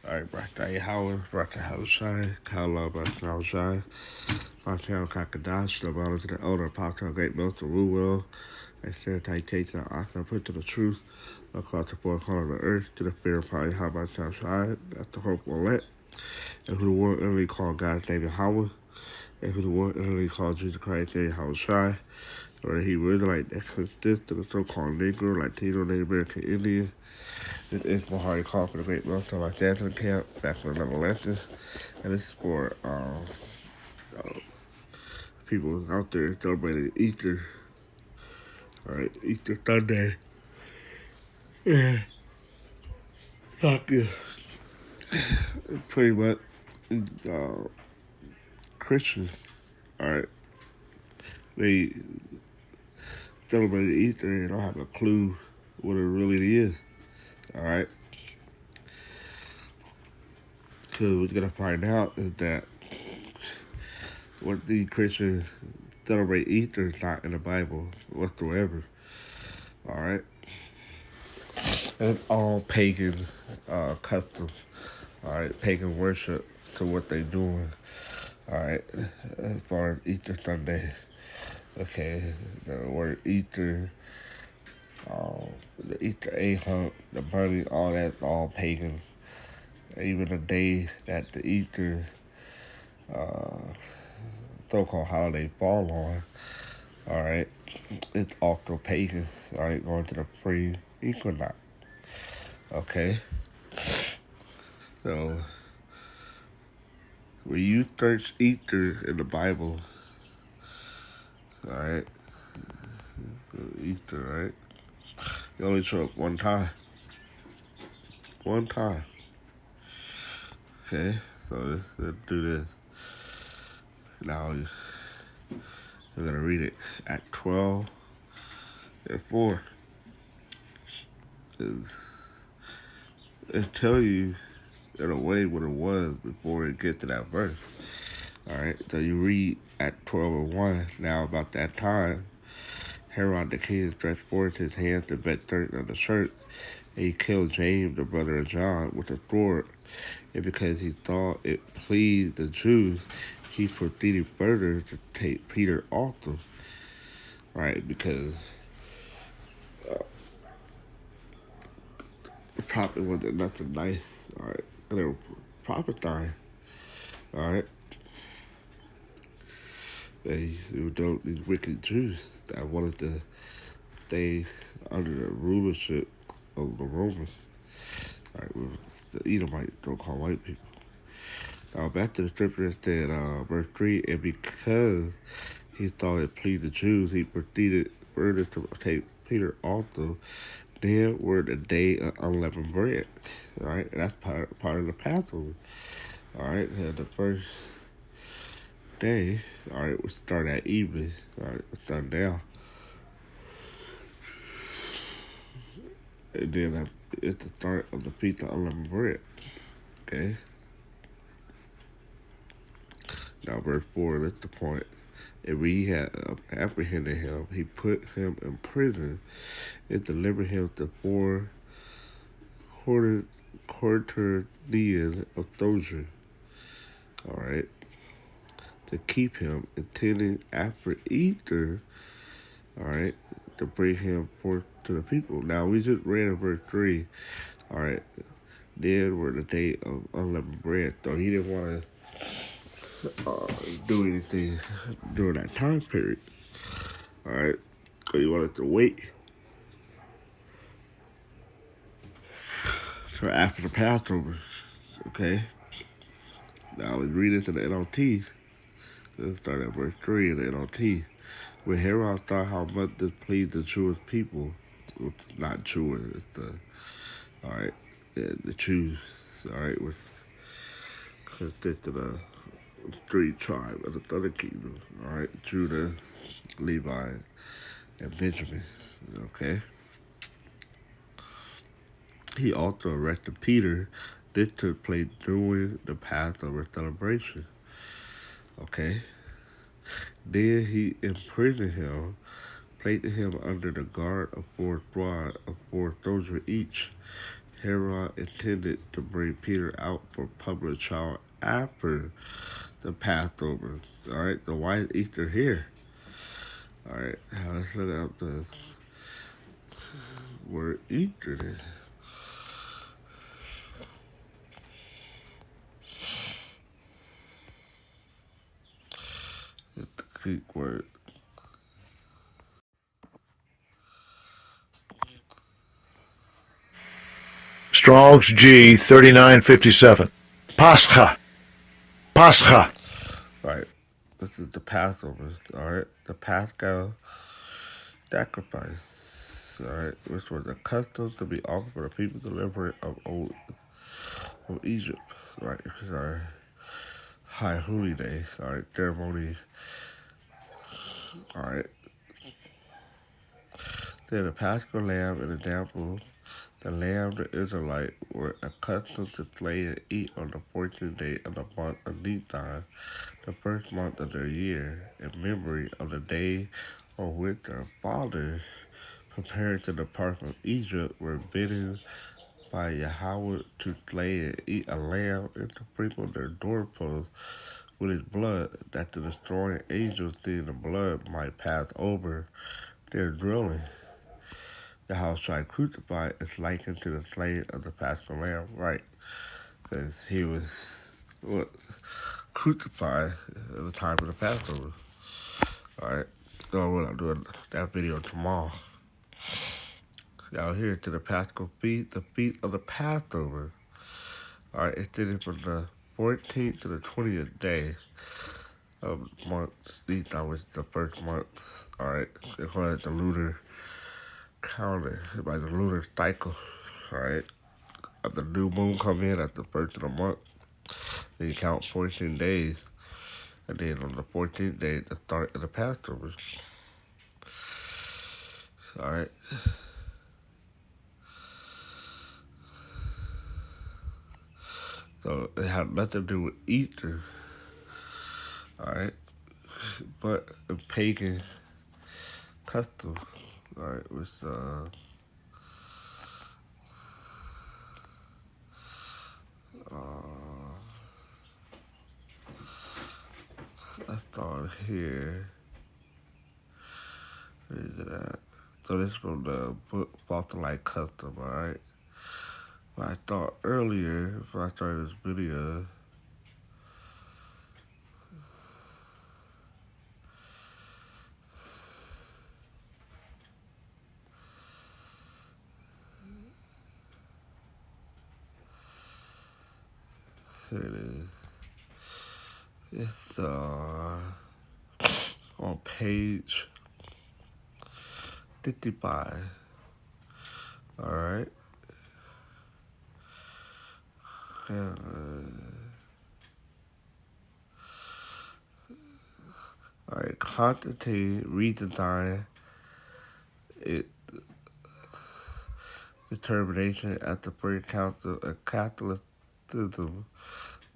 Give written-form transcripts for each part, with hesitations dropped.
Alright, birthday Howard, birthday Hosai, Kala, birthday Hosai, birthday Kakadash, the honor to the elder apostle, great milk, the rule well, and share citation, I can put to the truth, across the four corners of the earth, to the fear of probably how much outside, that's the hope will let, and who the world literally called God's name Howard, and who the world literally called Jesus Christ name Hosai, or the Hebrew Israelite that consists of the so-called Negro, Latino, Native American Indian. This is for Hardy Call for the Great Military Los Angeles Camp, back for another lesson. And this is for people out there celebrating Easter. Alright, Easter Sunday. Yeah. Pretty much Christians, alright, they celebrate Easter and they don't have a clue what it really is. Alright? Because what we're going to find out is that what the Christians celebrate Easter is not in the Bible whatsoever. Alright? And it's all pagan customs. Alright? Pagan worship to what they're doing. Alright? As far as Easter Sunday. Okay, the word Easter, the Easter egg hunt, the bunny, all that's all pagan. Even the day that the Easter so-called holiday fall on, alright, it's also pagan, alright, going to the pre-equinox, okay? So, when you search Easter in the Bible, alright, Easter, right, you only show up one time. One time. Okay, so let's do this. Now, we're going to read it at 12 and 4. It tell you in a way what it was before it get to that verse. Alright, so you read at 12 and 1. Now about that time, Herod the king stretched forth his hand to bet certain of the church, and he killed James, the brother of John, with a sword. And because he thought it pleased the Jews, he proceeded further to take Peter also. Right, because the prophet wasn't nothing nice. Alright, and they were prophesying. Alright, these wicked Jews that wanted to stay under the rulership of the Romans. Alright, the Edomites, don't call white people. Now back to the scripture, it said, verse 3, and because he thought it pleased the Jews, he proceeded further to take Peter also. Then were the day of unleavened bread. Alright, and that's part of the Passover. Alright, and the first day, alright, we start at evening. Alright, we start down. And then it's the start of the Feast of Unleavened Bread. Okay? Now, verse 4, that's the point. And when he had apprehended him, he put him in prison and delivered him to 4 quaternions of soldiers. Alright? To keep him, intending after Easter, alright, to bring him forth to the people. Now, we just read in verse 3, alright, then were the day of unleavened bread. So he didn't want to do anything during that time period. Alright, so he wanted to wait for after the Passover. Okay? Now, let's read into the NLT. Let's start at verse 3 in the NLT. When Herod saw how much this pleased the Jewish people, not Jewish, it's the Jews, alright, which consist of the 3 tribes of the southern kingdom, alright, Judah, Levi, and Benjamin, okay? He also arrested Peter. This took place during the Passover celebration, okay? Then he imprisoned him, placing him under the guard of 4 squads of 4 soldiers each. Herod intended to bring Peter out for public trial after the Passover. All right, so why is Easter here? All right, now let's look up the word Easter then. It's the Greek word. Strong's G 3957. Pascha. Pascha. Right. This is the Passover. All right, the Paschal sacrifice. All right, which was a custom to be offered for the people delivered of Egypt. Right, it's our high holy day. All right, ceremony. All right, then the Paschal lamb and the damsel. The lamb the Israelites were accustomed to slay and eat on the 14th day of the month of Nisan, the first month of their year, in memory of the day on which their fathers, preparing to depart from Egypt, were bidden by Yahweh to slay and eat a lamb and to sprinkle their doorposts with its blood, that the destroying angels seeing the blood might pass over their dwelling. The house tried crucified is likened to the slaying of the Paschal lamb, right? Because he was what, crucified at the time of the Passover. All right, so we're doing that video tomorrow. Y'all here to the Paschal feast, the feast of the Passover. All right, it's dated from the 14th to the 20th day of month. Nisan was the first month. All right, according to the lunar calendar, by the lunar cycle. All right, if the new moon come in at the first of the month, then you count 14 days, and then on the 14th day, the start of the Passover. All right. So it had nothing to do with Easter. All right, but a pagan custom. All right, was let's start here. Where is it at? So this is from the book Light Custom, alright? But I thought earlier, before I started this video, here it is. It's on page 55. Alright. Alright, Constantine redesigned it determination at the First Council of Catholicism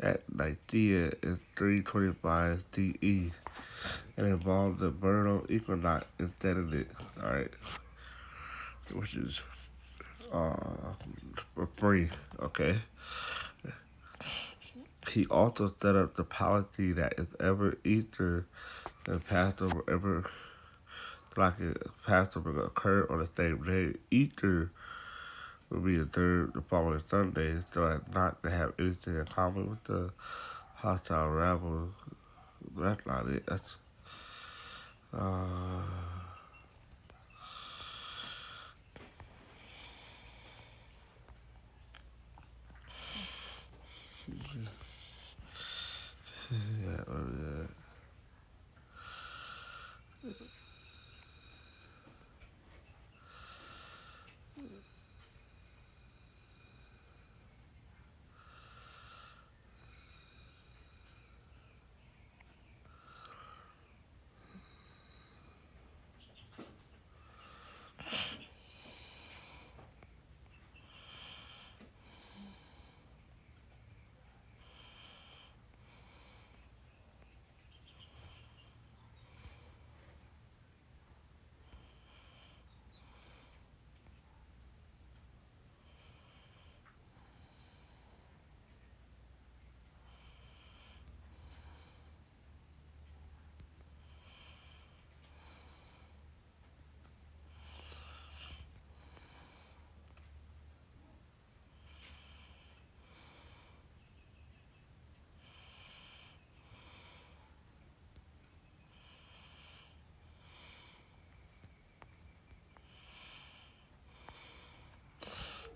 at Nicaea in 325 CE and involved the vernal equinox instead of it. Alright, which is for free, okay? He also set up the policy that if ever Easter and Passover ever like a Passover occurred on the same day, Easter would be observed the following Sunday, so as not to have anything in common with the hostile rabble. That's not it. That's yeah.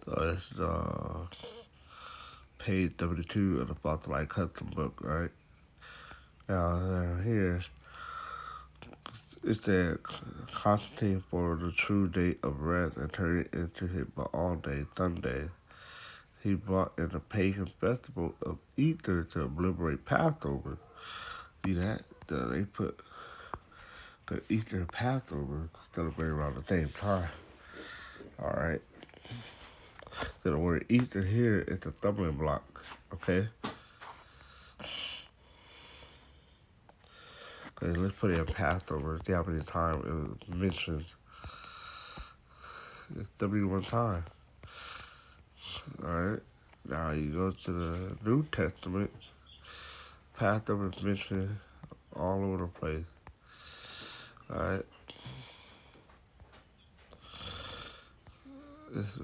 It's page 72 of the Spotlight Custom book, right? Now, here, it said Constantine for the true date of rest and turned it into his Baal day, Sunday. He brought in the pagan festival of Easter to obliterate Passover. See that? They put the Easter and Passover celebrated around the same time. Alright. So the word Easter here is a stumbling block. Okay? Okay, let's put it in Passover. See how many times it was mentioned. It's 71 times. Alright? Now you go to the New Testament. Passover is mentioned all over the place. Alright? This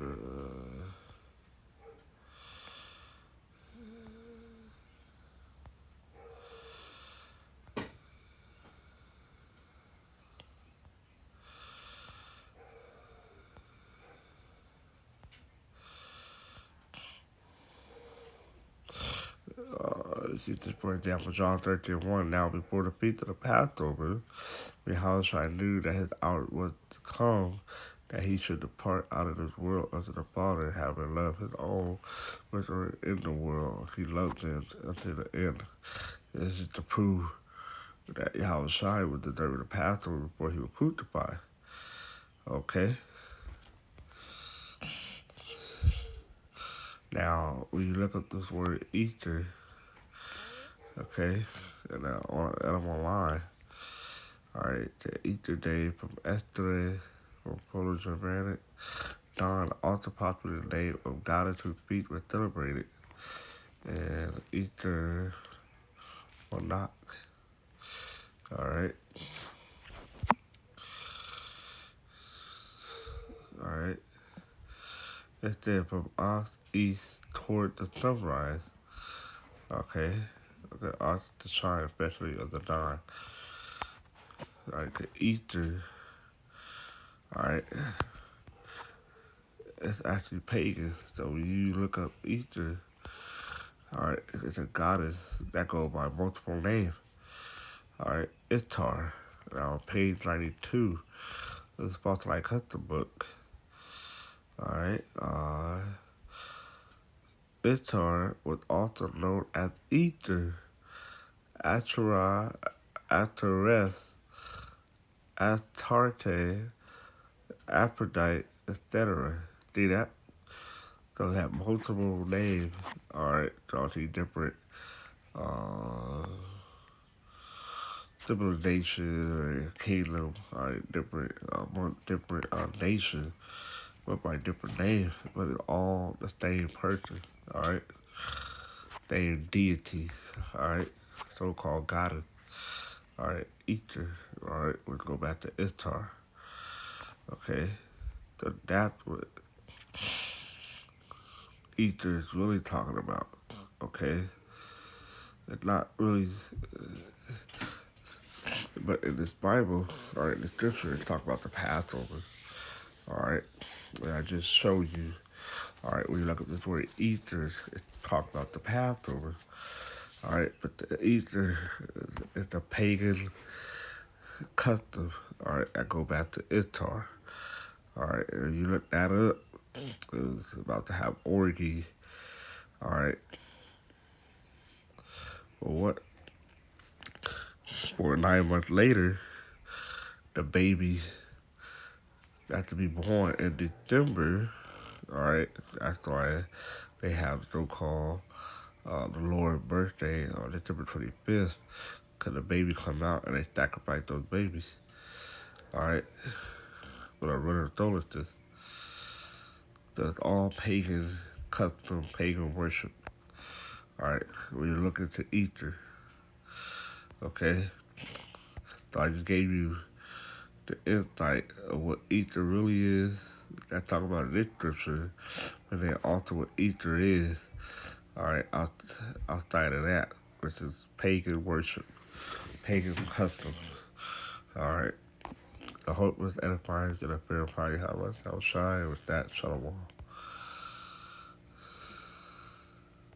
just for example, John 13:1. Now before the feast of the Passover, Yahushua knew that his hour was to come, that he should depart out of this world unto the Father, having loved his own which were in the world. He loved them unto the end. This is to prove that Yahushua was deserving the Passover before he was crucified. Okay? Now, when you look up this word Easter, okay, and I'm online. Alright, the Easter day from Esther, from Proto-Germanic, Dawn, also popular name of goddess whose feet were celebrated, and Easter Monarch. Alright. Alright. It's there from east toward the sunrise. Okay. Okay, off the shine, especially of the dawn. Like Easter. Alright. It's actually pagan. So when you look up Easter, alright, it's a goddess that goes by multiple names. Alright, Ishtar. Now on page 92 of the Spotlight Custom book. Alright, Ishtar was also known as Easter, Asherah, Ashtoreth, Astarte, Aphrodite, etc. See that? So they have multiple names. Alright, so I'll see different civilizations or kingdom, alright, different nations, but by different names, but it's all the same person, alright? Same deity, alright? So-called goddess. Alright, Easter. Alright, we'll go back to Ishtar. Okay, so that's what Easter is really talking about. Okay, it's not really, but in this Bible, or in the scripture, it's talking about the Passover. Alright, and I just showed you. Alright, when you look at this word Easter, it's talking about the Passover. Alright, but the Easter is a pagan custom. Alright, I go back to Ishtar. Alright, and you look that up, it was about to have orgy. Alright. Well, what? For 9 months later, the baby got to be born in December. Alright, that's why they have so-called the Lord's birthday on December 25th, because the baby come out and they sacrifice those babies. Alright, with a runner solstice. So it's all pagan custom, pagan worship. Alright, when you look into Easter, okay? So I just gave you the insight of what Easter really is. I talk about in this scripture, and then also what Easter is. Alright, outside of that, which is pagan worship, pagan customs. Alright. I hope this edifies and I verify how much I was shy with that. Shalom.